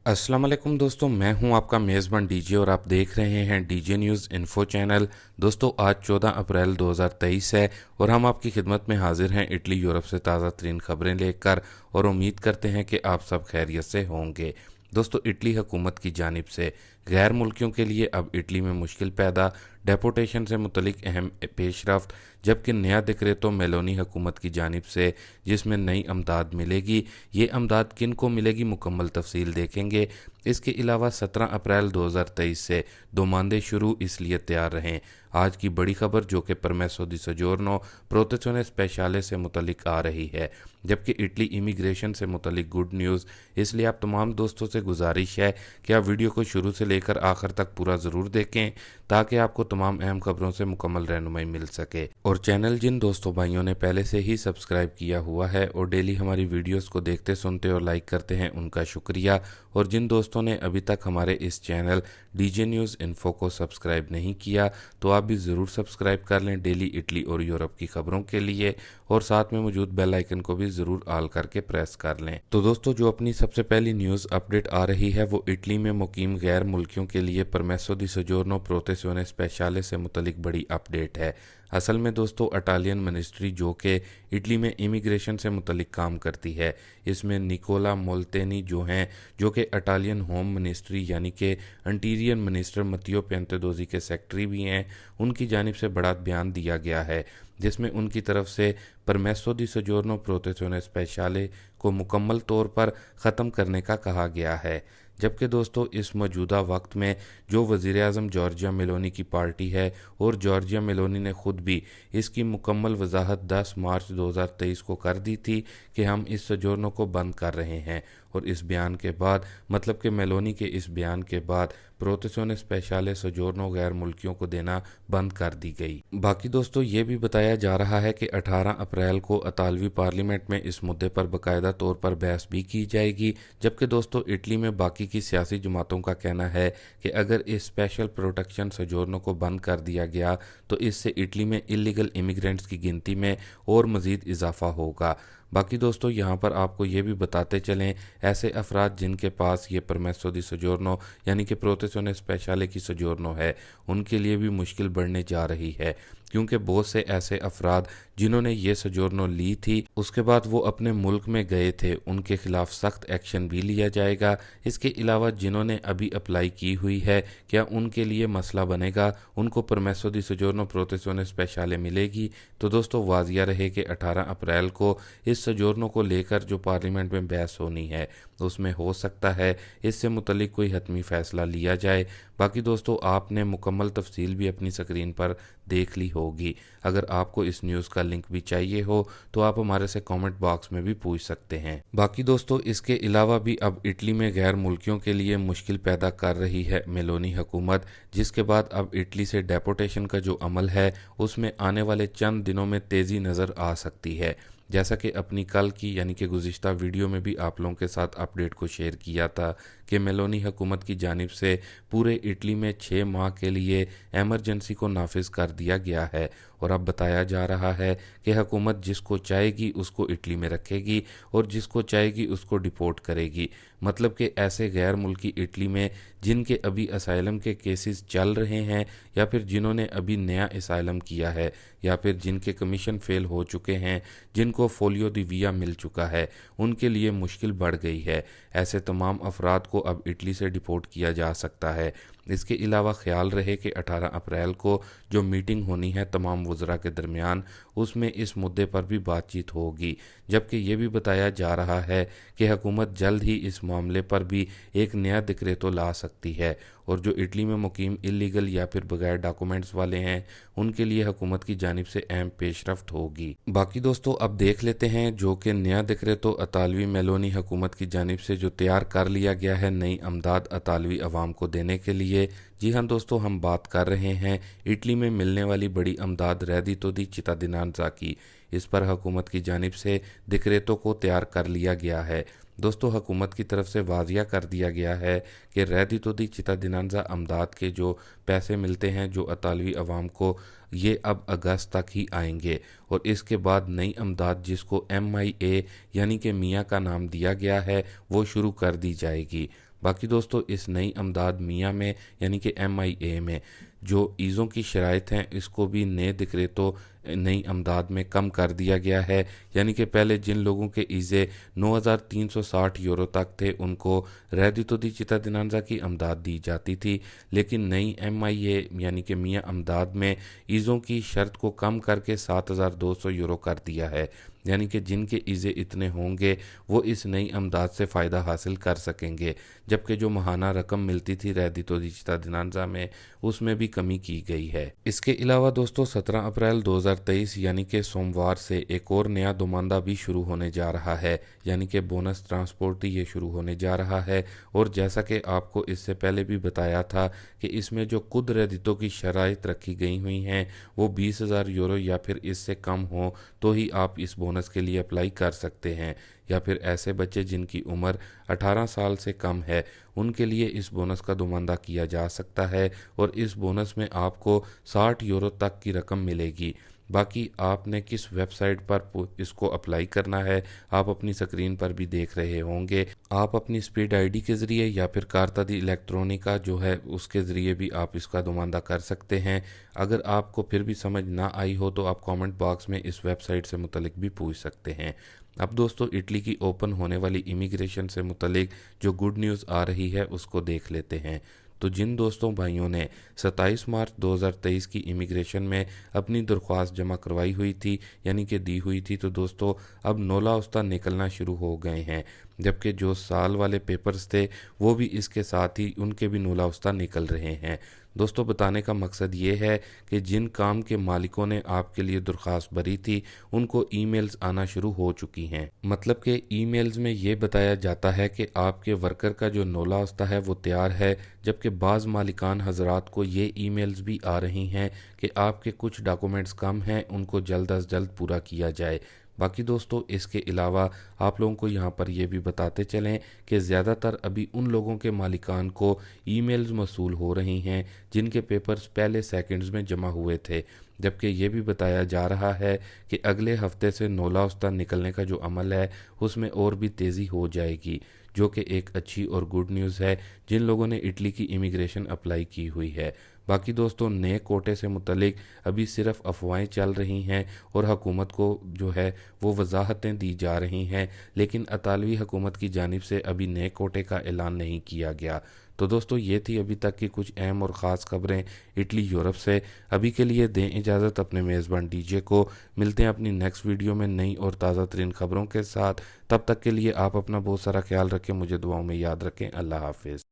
अस्सलाम वालेकुम दोस्तों, मैं हूं आपका मेज़बान डीजे और आप देख रहे हैं डीजे न्यूज़ इन्फो चैनल। दोस्तों आज 14 अप्रैल 2023 है और हम आपकी खिदमत में हाजिर हैं इटली यूरोप से ताज़ा तरीन खबरें लेकर और उम्मीद करते हैं कि आप सब खैरियत से होंगे। दोस्तों इटली हुकूमत की जानिब से गैर मुल्कियों के लिए अब इटली में मुश्किल पैदा, डेपोटेशन से मुतलिक अहम पेशरफ्त, जबकि नया डिक्रेटो मेलोनी हुकूमत की जानिब से जिसमें नई अमदाद मिलेगी। ये अमदाद किन को मिलेगी मुकम्मल तफसील देखेंगे। इसके अलावा 17 अप्रैल 2023 से दो मानदे शुरू, इसलिए तैयार रहें। आज की बड़ी खबर जो कि परमेसो दी सजोर्नो प्रोटेज़ोने स्पेशले से मुतलिक आ रही है, जबकि इटली इमिग्रेशन से मुतलिक गुड न्यूज़। इसलिए आप तमाम दोस्तों से गुजारिश है कि आप वीडियो को शुरू से लेकर आखिर तक पूरा ज़रूर देखें ताकि आपको तमाम अहम खबरों से मुकम्मल रहनुमाई मिल सके। और चैनल जिन दोस्तों भाइयों ने पहले से ही सब्सक्राइब किया हुआ है और डेली हमारी वीडियोस को देखते सुनते और लाइक करते हैं, उनका शुक्रिया। और जिन दोस्तों ने अभी तक हमारे इस चैनल डीजे न्यूज़ इन्फो को सब्सक्राइब नहीं किया तो आप भी ज़रूर सब्सक्राइब कर लें डेली इटली और यूरोप की खबरों के लिए, और साथ में मौजूद बेल आइकन को भी ज़रूर ऑल करके प्रेस कर लें। तो दोस्तों जो अपनी सबसे पहली न्यूज़ अपडेट आ रही है वो इटली में मुकीम गैर मुल्कियों के लिए परमेसो दी सजोर्नो प्रोटेज़ोने स्पेशले से मुतलिक बड़ी अपडेट है। असल में दोस्तों इटालियन मिनिस्ट्री जो कि इटली में इमिग्रेशन से मुतलिक काम करती है, इसमें निकोला मोल्तेनी जो कि इटालियन होम मिनिस्ट्री यानी कि इंटीरियर मिनिस्टर मत्तियो पिएंटेडोज़ी के सेक्रेटरी भी हैं, उनकी जानिब से बड़ा बयान दिया गया है जिसमें उनकी तरफ से परमेसो दी सजोर्नो प्रोटेज़ोने स्पेशले को मुकम्मल तौर पर ख़त्म करने का कहा गया है। जबकि दोस्तों इस मौजूदा वक्त में जो वज़ीर आज़म जॉर्जिया मेलोनी की पार्टी है और जॉर्जिया मेलोनी ने ख़ुद भी इसकी मुकम्मल वजाहत 10 मार्च 2023 को कर दी थी कि हम इस सजोर्नो को बंद कर रहे हैं, और इस बयान के बाद मतलब कि मेलोनी के इस बयान के बाद प्रोटेज़ोने स्पेशले सजोर्नो गैर मुल्कियों को देना बंद कर दी गई। बाकी दोस्तों ये भी बताया जा रहा है कि 18 अप्रैल को इतालवी पार्लियामेंट में इस मुद्दे पर बाकायदा तौर पर बहस भी की जाएगी। जबकि दोस्तों इटली में बाकी की सियासी जमातों का कहना है कि अगर इस स्पेशल प्रोटेक्शन सजोर्नो को बंद कर दिया गया तो इससे इटली में इलीगल इमिग्रेंट्स की गिनती में और मज़ीद इजाफा होगा। बाकी दोस्तों यहाँ पर आपको ये भी बताते चलें, ऐसे अफराद जिनके पास ये परमेसो दी सजोर्नो यानी कि प्रोटेज़ोने स्पेशले की सजोर्नो है, उनके लिए भी मुश्किल बढ़ने जा रही है, क्योंकि बहुत से ऐसे अफराद जिन्होंने ये सजोर्नो ली थी उसके बाद वो अपने मुल्क में गए थे, उनके खिलाफ सख्त एक्शन भी लिया जाएगा। इसके अलावा जिन्होंने अभी अप्लाई की हुई है, क्या उनके लिए मसला बनेगा, उनको परमेसो दी सजोर्नो प्रोटेज़ोने स्पेशले मिलेगी? तो दोस्तों वाजिया रहे कि 18 अप्रैल को इस सजोर्नो को लेकर जो पार्लियामेंट में बहस होनी है उसमें हो सकता है इससे मुतलिक कोई हतमी फ़ैसला लिया जाए। बाकी दोस्तों आपने मुकम्मल तफसील भी अपनी स्क्रीन पर देख ली होगी। अगर आपको इस न्यूज़ का लिंक भी चाहिए हो तो आप हमारे से कमेंट बॉक्स में भी पूछ सकते हैं। बाकी दोस्तों इसके अलावा भी अब इटली में गैर मुल्कियों के लिए मुश्किल पैदा कर रही है मेलोनी हुकूमत, जिसके बाद अब इटली से डेपोटेशन का जो अमल है उसमें आने वाले चंद दिनों में तेज़ी नज़र आ सकती है। जैसा कि अपनी कल की यानी कि गुज़िश्ता वीडियो में भी आप लोगों के साथ अपडेट को शेयर किया था कि मेलोनी हुकूमत की जानिब से पूरे इटली में 6 माह के लिए एमरजेंसी को नाफिज कर दिया गया है, और अब बताया जा रहा है कि हुकूमत जिसको चाहेगी उसको इटली में रखेगी और जिसको चाहेगी उसको डिपोर्ट करेगी। मतलब कि ऐसे गैर मुल्की इटली में जिनके अभी असाइलम के केसेस चल रहे हैं, या फिर जिन्होंने अभी नया असाइलम किया है, या फिर जिनके कमीशन फेल हो चुके हैं, जिनको फोलियो दी वीज़ा मिल चुका है, उनके लिए मुश्किल बढ़ गई है। ऐसे तमाम अफराद को अब इटली से डिपोर्ट किया जा सकता है। इसके अलावा ख्याल रहे कि 18 अप्रैल को जो मीटिंग होनी है तमाम वज़रा के दरमियान, उसमें इस मुद्दे पर भी बातचीत होगी। जबकि ये भी बताया जा रहा है कि हुकूमत जल्द ही इस मामले पर भी एक नया डिक्रेटो ला सकती है, और जो इटली में मुकीम इलीगल या फिर बगैर डॉक्यूमेंट्स वाले हैं उनके लिए हुकूमत की जानिब से अहम पेशरफ्त होगी। बाकी दोस्तों अब देख लेते हैं जो कि नया डिक्रेटो इतालवी मेलोनी हुकूमत की जानिब से जो तैयार कर लिया गया है नई अमदाद इतालवी अवाम को देने के लिए। जी हाँ दोस्तों, हम बात कर रहे हैं इटली में मिलने वाली बड़ी अमदाद रेडितो दी चित्ताडिनेंज़ा की। इस पर हुकूमत की जानिब से डिक्रेटो को तैयार कर लिया गया है। दोस्तों हुकूमत की तरफ से वाजिया कर दिया गया है कि रेडितो दी चित्ताडिनेंज़ा अमदाद के जो पैसे मिलते हैं जो इतालवी अवाम को, ये अब अगस्त तक ही आएंगे, और इसके बाद नई अमदाद जिसको MIA यानी कि मियाँ का नाम दिया गया है वो शुरू कर दी जाएगी। बाकी दोस्तों इस नई अमदाद मियाँ में यानी कि MIA में जो ईज़ों की शराइत हैं इसको भी नए डिक्रेटो नई अमदाद में कम कर दिया गया है। यानी कि पहले जिन लोगों के ईज़े 9,360 यूरो तक थे उनको रेडितो दी चित्तवाडनज़ा की अमदाद दी जाती थी, लेकिन नई MIA यानी कि मियाँ अमदाद में ईज़ों की शर्त को कम करके 7,200 यूरो कर दिया है। यानी कि जिनके ईज़े इतने होंगे वो इस नई अमदाद से फ़ायदा हासिल कर सकेंगे, जबकि जो माहाना रकम मिलती थी रेडितो दी चित्तवाडनज़ा में उसमें भी कमी की गई है। इसके अलावा दोस्तों 17 अप्रैल 2023 यानी कि सोमवार से एक और नया दुमानदा भी शुरू होने जा रहा है, यानी कि बोनस ट्रांसपोर्ट ये शुरू होने जा रहा है। और जैसा कि आपको इससे पहले भी बताया था कि इसमें जो खुद रेडितो की शराइत रखी गई हुई हैं वो 20,000 यूरो या फिर इससे कम हो तो ही आप इस बोनस के लिए अप्लाई कर सकते हैं, या फिर ऐसे बच्चे जिनकी उम्र 18 साल से कम है उनके लिए इस बोनस का दुमानदा किया जा सकता है और इस बोनस में आपको 60 यूरो तक की रकम मिलेगी। बाकी आपने किस वेबसाइट पर इसको अप्लाई करना है आप अपनी स्क्रीन पर भी देख रहे होंगे। आप अपनी स्पीड आईडी के ज़रिए या फिर कार्ता दी इलेक्ट्रॉनिका जो है उसके ज़रिए भी आप इसका दुमानदा कर सकते हैं। अगर आपको फिर भी समझ ना आई हो तो आप कमेंट बॉक्स में इस वेबसाइट से मुतलिक भी पूछ सकते हैं। अब दोस्तों इटली की ओपन होने वाली इमिग्रेशन से मुतलिक जो गुड न्यूज़ आ रही है उसको देख लेते हैं। तो जिन दोस्तों भाइयों ने 27 मार्च 2023 की इमिग्रेशन में अपनी दरख्वास्त जमा करवाई हुई थी यानी कि दी हुई थी, तो दोस्तों अब नोला उस्ता निकलना शुरू हो गए हैं, जबकि जो साल वाले पेपर्स थे वो भी इसके साथ ही उनके भी नोला उस्ता निकल रहे हैं। दोस्तों बताने का मकसद ये है कि जिन काम के मालिकों ने आपके लिए दरख्वास्त भरी थी उनको ईमेल्स आना शुरू हो चुकी हैं। मतलब कि ईमेल्स में ये बताया जाता है कि आपके वर्कर का जो नोला उस्ता है वो तैयार है, जबकि बाज़ मालिकान हजरात को ये ईमेल्स भी आ रही हैं कि आपके कुछ डॉक्यूमेंट्स कम हैं उनको जल्द अज जल्द पूरा किया जाए। बाकी दोस्तों इसके अलावा आप लोगों को यहाँ पर यह भी बताते चलें कि ज़्यादातर अभी उन लोगों के मालिकान को ईमेल्स मौसूल हो रही हैं जिनके पेपर्स पहले सेकंड्स में जमा हुए थे, जबकि ये भी बताया जा रहा है कि अगले हफ्ते से नोला उस्ता निकलने का जो अमल है उसमें और भी तेज़ी हो जाएगी, जो कि एक अच्छी और गुड न्यूज़ है जिन लोगों ने इटली की इमिग्रेशन अप्लाई की हुई है। बाकी दोस्तों नए कोटे से मुतलिक अभी सिर्फ अफवाहें चल रही हैं और हुकूमत को जो है वो वजाहतें दी जा रही हैं, लेकिन अतालवी हुकूमत की जानिब से अभी नए कोटे का ऐलान नहीं किया गया। तो दोस्तों ये थी अभी तक की कुछ अहम और ख़ास खबरें इटली यूरोप से। अभी के लिए दें इजाज़त अपने मेज़बान डीजे को। मिलते हैं अपनी नेक्स्ट वीडियो में नई और ताज़ा तरीन खबरों के साथ। तब तक के लिए आप अपना बहुत सारा ख्याल रखें, मुझे दुआओं में याद रखें। अल्लाह हाफिज़।